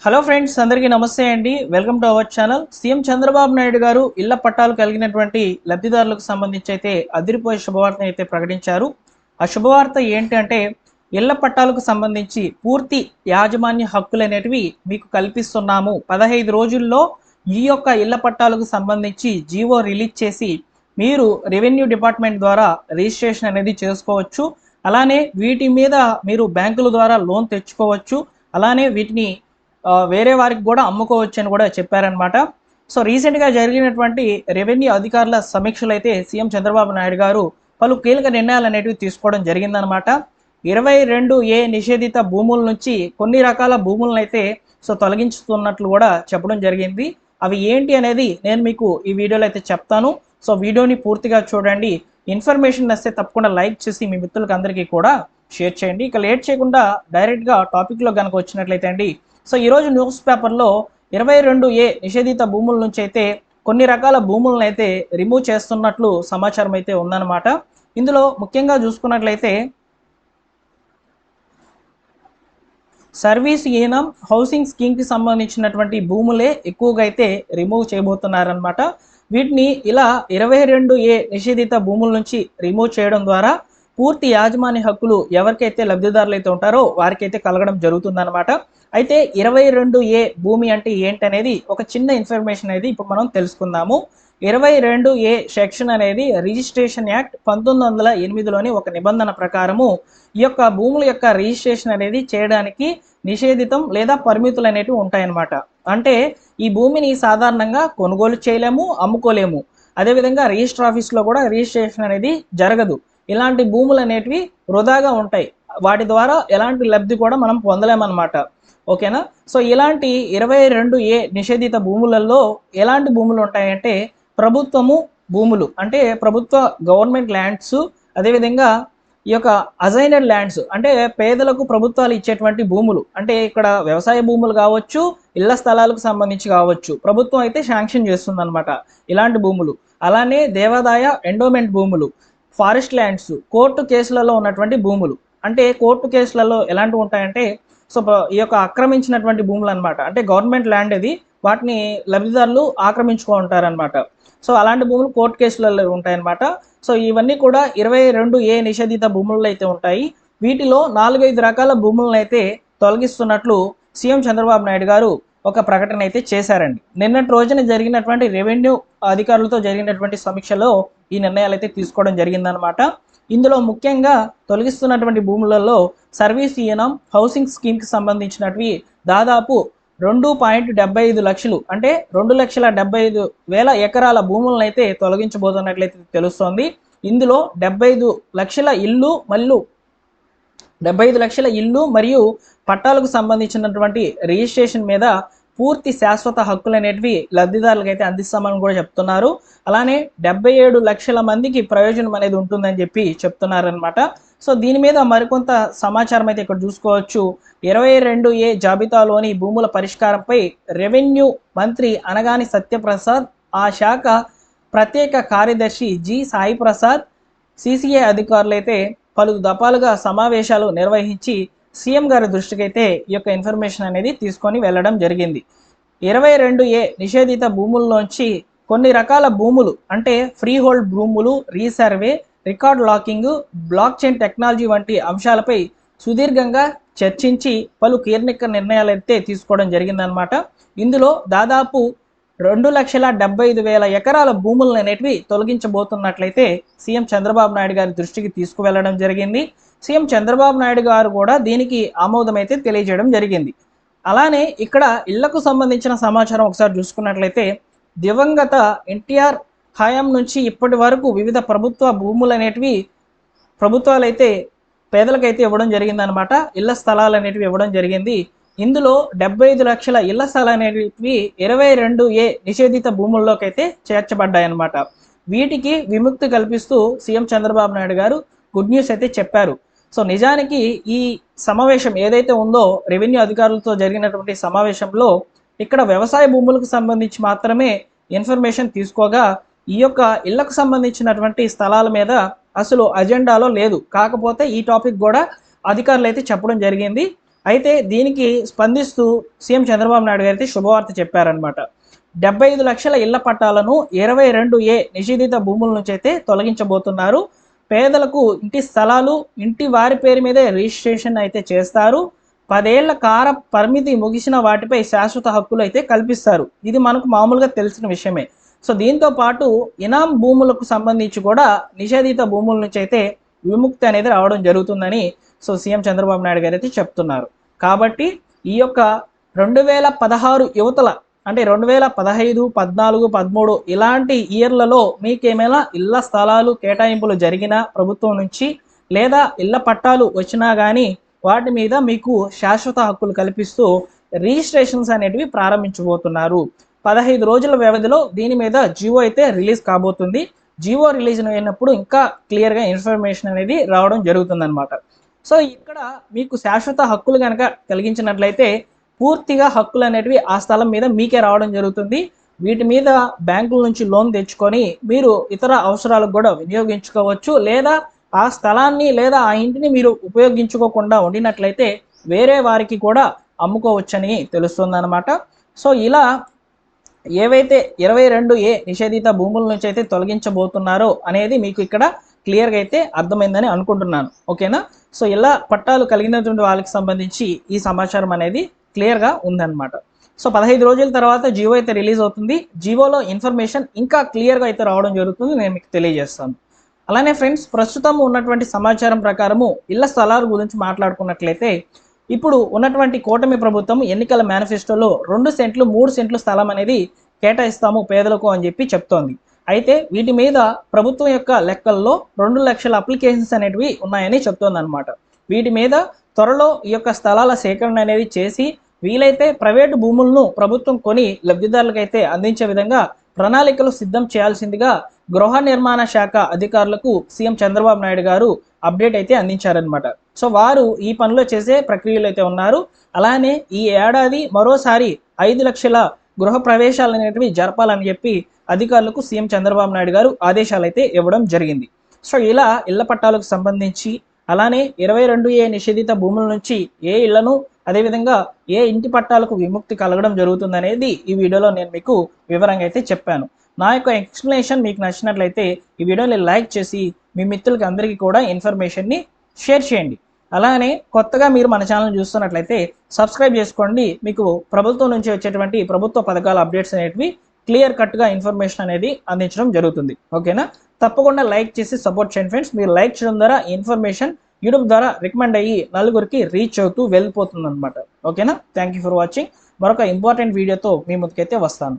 Hello friends, అందరికీ నమస్తే అండి. Welcome to our channel. CM Chandrababu Naidu గారు ఇళ్ల పట్టాలు కలిగినటువంటి లబ్ధిదారులకు సంబంధించి అయితే అదిరిపోయే శుభవార్తను అయితే ప్రకటించారు. ఆ శుభవార్త ఏంటి అంటే, ఇళ్ల పట్టాలకు సంబంధించి పూర్తి యాజమాన్య హక్కులు అనేటివి మీకు కల్పిస్తున్నాము. 15 రోజుల్లో ఈ యొక్క ఇళ్ల పట్టాలకు సంబంధించి జీవో రిలీజ్ చేసి మీరు రెవెన్యూ డిపార్ట్మెంట్ ద్వారా రిజిస్ట్రేషన్ అనేది చేసుకోవచ్చు. అలానే వీటి మీద మీరు బ్యాంకుల ద్వారా లోన్ తెచ్చుకోవచ్చు. అలానే వీటిని వేరే వారికి కూడా అమ్ముకోవచ్చు అని కూడా చెప్పారనమాట. సో రీసెంట్గా జరిగినటువంటి రెవెన్యూ అధికారుల సమీక్షలు అయితే సీఎం చంద్రబాబు నాయుడు గారు పలు కీలక నిర్ణయాలు అనేటివి తీసుకోవడం జరిగిందనమాట. 22A నిషేధిత భూముల నుంచి కొన్ని రకాల భూములను అయితే తొలగించుతున్నట్లు కూడా చెప్పడం జరిగింది. అవి ఏంటి అనేది నేను మీకు ఈ వీడియోలో అయితే చెప్తాను. సో వీడియోని పూర్తిగా చూడండి. ఇన్ఫర్మేషన్ నచ్చితే తప్పకుండా లైక్ చేసి మీ మిత్రులకు అందరికీ కూడా షేర్ చేయండి. ఇక లేట్ చేయకుండా డైరెక్ట్గా టాపిక్లో కనుక వచ్చినట్లయితే అండి, సో ఈరోజు న్యూస్ పేపర్లో 22A నిషేధిత భూముల నుంచి అయితే కొన్ని రకాల భూములను అయితే రిమూవ్ చేస్తున్నట్లు సమాచారం అయితే ఉందన్నమాట. ఇందులో ముఖ్యంగా చూసుకున్నట్లయితే సర్వీస్ ఈనం హౌసింగ్ స్కీమ్కి సంబంధించినటువంటి భూములే ఎక్కువగా అయితే రిమూవ్ చేయబోతున్నారనమాట. వీటిని ఇలా 22A నిషేధిత భూముల నుంచి రిమూవ్ చేయడం ద్వారా పూర్తి యాజమాన్య హక్కులు ఎవరికైతే లబ్ధిదారులు అయితే ఉంటారో వారికైతే కలగడం జరుగుతుందన్నమాట. అయితే 22A భూమి అంటే ఏంటనేది ఒక చిన్న ఇన్ఫర్మేషన్ అనేది ఇప్పుడు మనం తెలుసుకుందాము. 22A సెక్షన్ అనేది రిజిస్ట్రేషన్ యాక్ట్ 1908లోని ఒక నిబంధన ప్రకారము ఈ యొక్క భూముల యొక్క రిజిస్ట్రేషన్ అనేది చేయడానికి నిషేధితం లేదా పరిమితులు అనేవి ఉంటాయన్నమాట. అంటే ఈ భూమిని సాధారణంగా కొనుగోలు చేయలేము, అమ్ముకోలేము. అదేవిధంగా రిజిస్టర్ ఆఫీస్లో కూడా రిజిస్ట్రేషన్ అనేది జరగదు. ఇలాంటి భూములు అనేటివి వృధాగా ఉంటాయి. వాటి ద్వారా ఎలాంటి లబ్ధి కూడా మనం పొందలేమన్నమాట. ఓకేనా? సో ఇలాంటి 22A నిషేధిత భూములలో ఎలాంటి భూములు ఉంటాయంటే ప్రభుత్వము భూములు, అంటే ప్రభుత్వ గవర్నమెంట్ ల్యాండ్స్, అదేవిధంగా ఈ యొక్క అజైనెడ్ ల్యాండ్స్ అంటే పేదలకు ప్రభుత్వాలు ఇచ్చేటువంటి భూములు, అంటే ఇక్కడ వ్యవసాయ భూములు కావచ్చు, ఇళ్ల స్థలాలకు సంబంధించి కావచ్చు, ప్రభుత్వం అయితే శాంక్షన్ చేస్తుందన్నమాట ఇలాంటి భూములు. అలానే దేవాదాయ ఎండోమెంట్ భూములు, ఫారెస్ట్ ల్యాండ్స్, కోర్టు కేసులలో ఉన్నటువంటి భూములు. అంటే కోర్టు కేసులలో ఎలాంటివి ఉంటాయంటే ఈ యొక్క ఆక్రమించినటువంటి భూములు అనమాట. అంటే గవర్నమెంట్ ల్యాండ్ ఇది, వాటిని లబ్ధిదారులు ఆక్రమించుకుంటారనమాట. సో అలాంటి భూములు కోర్టు కేసులలో ఉంటాయన్నమాట. సో ఇవన్నీ కూడా 22A నిషేధిత భూముల్లో అయితే ఉంటాయి. వీటిలో 4-5 రకాల భూములను అయితే తొలగిస్తున్నట్లు సీఎం చంద్రబాబు నాయుడు గారు ఒక ప్రకటన అయితే చేశారండి. నిన్నటి రోజున జరిగినటువంటి రెవెన్యూ అధికారులతో జరిగినటువంటి సమీక్షలో ఈ నిర్ణయాలు అయితే తీసుకోవడం జరిగిందనమాట. ఇందులో ముఖ్యంగా తొలగిస్తున్నటువంటి భూములలో సర్వీస్ ఈనం హౌసింగ్ స్కీమ్కి సంబంధించినవి దాదాపు 2.75 లక్షలు, అంటే 2,75,000 ఎకరాల భూములను అయితే తొలగించబోతున్నట్లయితే తెలుస్తోంది. ఇందులో 75 లక్షల ఇల్లు మరియు పట్టాలకు సంబంధించినటువంటి రిజిస్ట్రేషన్ మీద పూర్తి శాశ్వత హక్కులు అనేటివి లబ్ధిదారులకు అయితే అందిస్తామని కూడా చెప్తున్నారు. అలానే 77 లక్షల మందికి ప్రయోజనం అనేది ఉంటుందని చెప్పి చెప్తున్నారనమాట. సో దీని మీద మరికొంత సమాచారం అయితే ఇక్కడ చూసుకోవచ్చు. 22A జాబితాలోని భూముల పరిష్కారంపై రెవెన్యూ మంత్రి అనగాని సత్యప్రసాద్, ఆ శాఖ ప్రత్యేక కార్యదర్శి జి సాయి ప్రసాద్, సిసిఏ అధికారులైతే పలు దఫాలుగా సమావేశాలు నిర్వహించి సీఎం గారి దృష్టికి అయితే ఈ యొక్క ఇన్ఫర్మేషన్ అనేది తీసుకొని వెళ్ళడం జరిగింది. 22A నిషేధిత భూముల్లోంచి కొన్ని రకాల భూములు, అంటే ఫ్రీ హోల్డ్ భూములు, resurvey, record locking, block chain technology వంటి అంశాలపై సుదీర్ఘంగా చర్చించి పలు కీలక నిర్ణయాలు అయితే తీసుకోవడం జరిగిందనమాట. ఇందులో దాదాపు 2,75,000 ఎకరాల భూములను అనేటివి తొలగించబోతున్నట్లయితే సీఎం చంద్రబాబు నాయుడు గారి దృష్టికి తీసుకువెళ్ళడం జరిగింది. సీఎం చంద్రబాబు నాయుడు గారు కూడా దీనికి ఆమోదం అయితే తెలియజేయడం జరిగింది. అలానే ఇక్కడ ఇళ్లకు సంబంధించిన సమాచారం ఒకసారి చూసుకున్నట్లయితే దివంగత ఎన్టీఆర్ హయాం నుంచి ఇప్పటి వరకు వివిధ ప్రభుత్వ భూములు అనేటివి ప్రభుత్వాలు అయితే పేదలకైతే ఇవ్వడం జరిగిందనమాట. ఇళ్ల స్థలాలు అనేటివి ఇవ్వడం జరిగింది. ఇందులో 75 లక్షల ఇళ్ల స్థలాలు అనేటివి 22A నిషేధిత భూముల్లోకి అయితే చేర్చబడ్డాయన్నమాట. వీటికి విముక్తి కల్పిస్తూ సీఎం చంద్రబాబు నాయుడు గారు గుడ్ న్యూస్ అయితే చెప్పారు. సో నిజానికి ఈ సమావేశం ఏదైతే ఉందో రెవెన్యూ అధికారులతో జరిగినటువంటి సమావేశంలో ఇక్కడ వ్యవసాయ భూములకు సంబంధించి మాత్రమే ఇన్ఫర్మేషన్ తీసుకోగా ఈ యొక్క ఇళ్లకు సంబంధించినటువంటి స్థలాల మీద అసలు అజెండాలో లేదు. కాకపోతే ఈ టాపిక్ కూడా అధికారులు అయితే చెప్పడం జరిగింది. అయితే దీనికి స్పందిస్తూ సీఎం చంద్రబాబు నాయుడు గారు అయితే శుభవార్త చెప్పారనమాట. 75 లక్షల ఇళ్ల పట్టాలను 22A నిషేధిత భూముల నుంచి అయితే తొలగించబోతున్నారు. పేదలకు ఇంటి స్థలాలు ఇంటి వారి పేరు మీదే రిజిస్ట్రేషన్ అయితే చేస్తారు. 10 ఏళ్ల కాల పరిమితి ముగిసిన వాటిపై శాశ్వత హక్కులు అయితే కల్పిస్తారు. ఇది మనకు మామూలుగా తెలిసిన విషయమే. సో దీంతో పాటు ఇనాం భూములకు సంబంధించి కూడా నిషేధిత భూముల నుంచి అయితే విముక్తి అనేది రావడం జరుగుతుందని సో సీఎం చంద్రబాబు నాయుడు గారు అయితే చెప్తున్నారు. కాబట్టి ఈ యొక్క 2016 యువతల అంటే 2015, 14, 13 ఇలాంటి ఇయర్లలో మీకేమైనా ఇళ్ల స్థలాలు కేటాయింపులు జరిగినా ప్రభుత్వం నుంచి లేదా ఇళ్ల పట్టాలు వచ్చినా కానీ వాటి మీద మీకు శాశ్వత హక్కులు కల్పిస్తూ రిజిస్ట్రేషన్స్ అనేటివి ప్రారంభించబోతున్నారు. 15 రోజుల వ్యవధిలో దీని మీద జియో అయితే రిలీజ్ కాబోతుంది. జియో రిలీజ్ అయినప్పుడు ఇంకా క్లియర్గా ఇన్ఫర్మేషన్ అనేది రావడం జరుగుతుందన్నమాట. సో ఇక్కడ మీకు శాశ్వత హక్కులు కనుక కలిగించినట్లయితే పూర్తిగా హక్కులు అనేటివి ఆ స్థలం మీద మీకే రావడం జరుగుతుంది. వీటి మీద బ్యాంకుల నుంచి లోన్ తెచ్చుకొని మీరు ఇతర అవసరాలకు కూడా వినియోగించుకోవచ్చు. లేదా ఆ స్థలాన్ని లేదా ఆ ఇంటిని మీరు ఉపయోగించుకోకుండా ఉండినట్లయితే వేరే వారికి కూడా అమ్ముకోవచ్చని తెలుస్తుందన్నమాట. సో ఇలా ఏవైతే 22A నిషేధిత భూముల నుంచి అయితే తొలగించబోతున్నారో అనేది మీకు ఇక్కడ క్లియర్గా అయితే అర్థమైందని అనుకుంటున్నాను. ఓకేనా? సో ఇలా పట్టాలు కలిగినటువంటి వాళ్ళకి సంబంధించి ఈ సమాచారం అనేది క్లియర్గా ఉందన్నమాట. సో 15 రోజుల తర్వాత జియో అయితే రిలీజ్ అవుతుంది. జియోలో ఇన్ఫర్మేషన్ ఇంకా క్లియర్గా అయితే రావడం జరుగుతుంది, నేను మీకు తెలియజేస్తాను. అలానే ఫ్రెండ్స్, ప్రస్తుతం ఉన్నటువంటి సమాచారం ప్రకారము ఇళ్ల స్థలాల గురించి మాట్లాడుకున్నట్లయితే ఇప్పుడు ఉన్నటువంటి కూటమి ప్రభుత్వం ఎన్నికల మేనిఫెస్టోలో 2 సెంట్లు 3 సెంట్లు స్థలం అనేది కేటాయిస్తాము పేదలకు అని చెప్పి చెప్తోంది. అయితే వీటి మీద ప్రభుత్వం యొక్క లెక్కల్లో 2 లక్షల అప్లికేషన్స్ అనేటివి ఉన్నాయని చెప్తోంది అనమాట. వీటి మీద త్వరలో ఈ యొక్క స్థలాల సేకరణ అనేది చేసి వీలైతే ప్రైవేటు భూములను ప్రభుత్వం కొని లబ్ధిదారులకైతే అందించే విధంగా ప్రణాళికలు సిద్ధం చేయాల్సిందిగా గృహ నిర్మాణ శాఖ అధికారులకు సీఎం చంద్రబాబు నాయుడు గారు అప్డేట్ అయితే అందించారనమాట. సో వారు ఈ పనిలో చేసే ప్రక్రియలు అయితే ఉన్నారు. అలానే ఈ ఏడాది మరోసారి 5 లక్షల గృహ ప్రవేశాలు అనేటివి జరపాలని చెప్పి అధికారులకు సీఎం చంద్రబాబు నాయుడు గారు ఆదేశాలు అయితే ఇవ్వడం జరిగింది. సో ఇలా ఇళ్ల పట్టాలకు సంబంధించి అలానే 22A నిషేధిత భూముల నుంచి ఏ ఇళ్లను అదేవిధంగా ఏ ఇంటి పట్టాలకు విముక్తి కలగడం జరుగుతుందనేది ఈ వీడియోలో నేను మీకు వివరంగా అయితే చెప్పాను. నా యొక్క ఎక్స్ప్లెనేషన్ మీకు నచ్చినట్లయితే ఈ వీడియోని లైక్ చేసి మీ మిత్రులకి అందరికీ కూడా ఇన్ఫర్మేషన్ని షేర్ చేయండి. అలానే కొత్తగా మీరు మన ఛానల్ చూస్తున్నట్లయితే సబ్స్క్రైబ్ చేసుకోండి. మీకు ప్రభుత్వం నుంచి వచ్చేటువంటి ప్రభుత్వ పథకాల అప్డేట్స్ అనేటివి క్లియర్ కట్గా ఇన్ఫర్మేషన్ అనేది అందించడం జరుగుతుంది. ఓకేనా? తప్పకుండా లైక్ చేసి సపోర్ట్ చేయండి ఫ్రెండ్స్. మీరు లైక్ చేయడం ద్వారా ఇన్ఫర్మేషన్ యూట్యూబ్ ద్వారా రికమెండ్ అయ్యి నలుగురికి రీచ్ అవుతూ వెళ్ళిపోతుంది అనమాట. ఓకేనా? Thank you for watching. మరొక ఇంపార్టెంట్ వీడియోతో మీ ముందుకైతే వస్తాను.